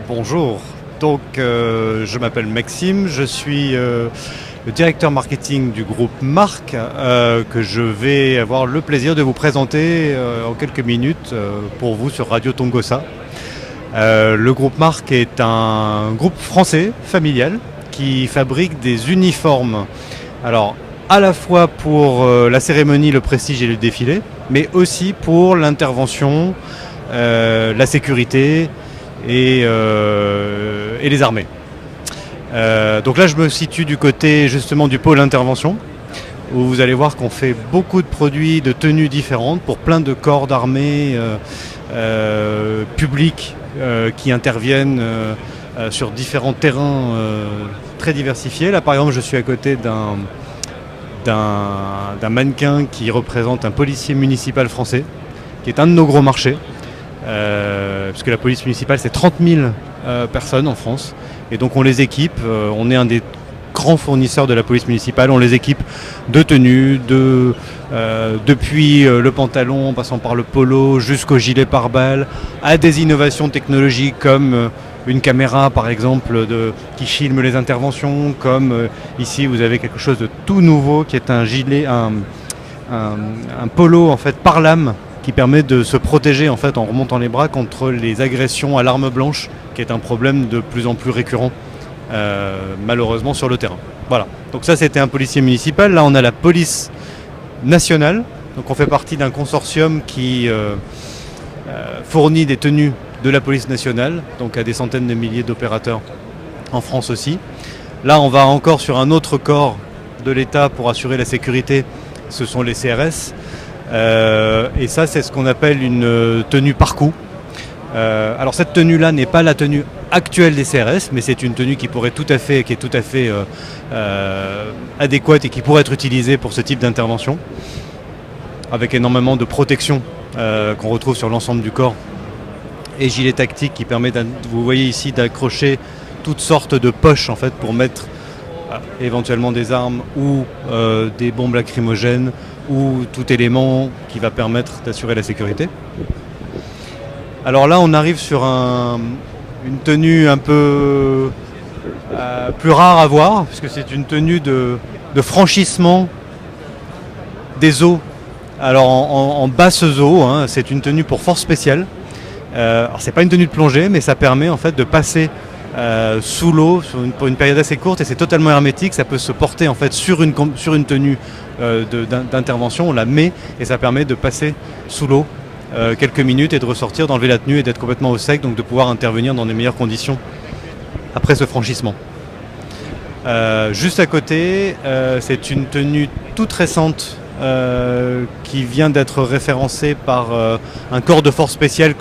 Bonjour, je m'appelle Maxime, je suis le directeur marketing du groupe Marc que je vais avoir le plaisir de vous présenter en quelques minutes pour vous sur Radio Tongossa. Le groupe Marc est un groupe français familial qui fabrique des uniformes, alors à la fois pour la cérémonie, le prestige et le défilé, mais aussi pour l'intervention, la sécurité et les armées. Donc là je me situe du côté justement du pôle intervention, où vous allez voir qu'on fait beaucoup de produits de tenues différentes pour plein de corps d'armée publics qui interviennent sur différents terrains très diversifiés. Là par exemple je suis à côté d'un mannequin qui représente un policier municipal français, qui est un de nos gros marchés. Parce que la police municipale c'est 30 000 personnes en France, et donc on les équipe, on est un des grands fournisseurs de la police municipale, on les équipe de tenues, depuis le pantalon en passant par le polo jusqu'au gilet pare-balles, à des innovations technologiques comme une caméra par exemple qui filme les interventions, comme ici vous avez quelque chose de tout nouveau qui est un gilet, un polo en fait par lame, qui permet de se protéger en fait en remontant les bras contre les agressions à l'arme blanche, qui est un problème de plus en plus récurrent malheureusement sur le terrain. Voilà, donc ça c'était un policier municipal. Là on a la police nationale, donc on fait partie d'un consortium qui fournit des tenues de la police nationale, donc à des centaines de milliers d'opérateurs en France aussi. Là on va encore sur un autre corps de l'État pour assurer la sécurité, ce sont les CRS. Et ça c'est ce qu'on appelle une tenue par coup. Alors cette tenue là n'est pas la tenue actuelle des CRS, mais c'est une tenue qui est tout à fait adéquate et qui pourrait être utilisée pour ce type d'intervention, avec énormément de protection qu'on retrouve sur l'ensemble du corps, et gilet tactique qui permet, vous voyez ici, d'accrocher toutes sortes de poches en fait pour mettre éventuellement des armes ou des bombes lacrymogènes ou tout élément qui va permettre d'assurer la sécurité. Alors là on arrive sur une tenue un peu plus rare à voir, puisque c'est une tenue de franchissement des eaux. Alors en basse eau, hein, c'est une tenue pour force spéciale. Alors c'est pas une tenue de plongée, mais ça permet en fait de passer sous l'eau pour une période assez courte, et c'est totalement hermétique. Ça peut se porter en fait sur une tenue d'intervention, on la met et ça permet de passer sous l'eau quelques minutes et de ressortir, d'enlever la tenue et d'être complètement au sec, donc de pouvoir intervenir dans des meilleures conditions après ce franchissement. Juste à côté, c'est une tenue toute récente qui vient d'être référencée par un corps de force spéciale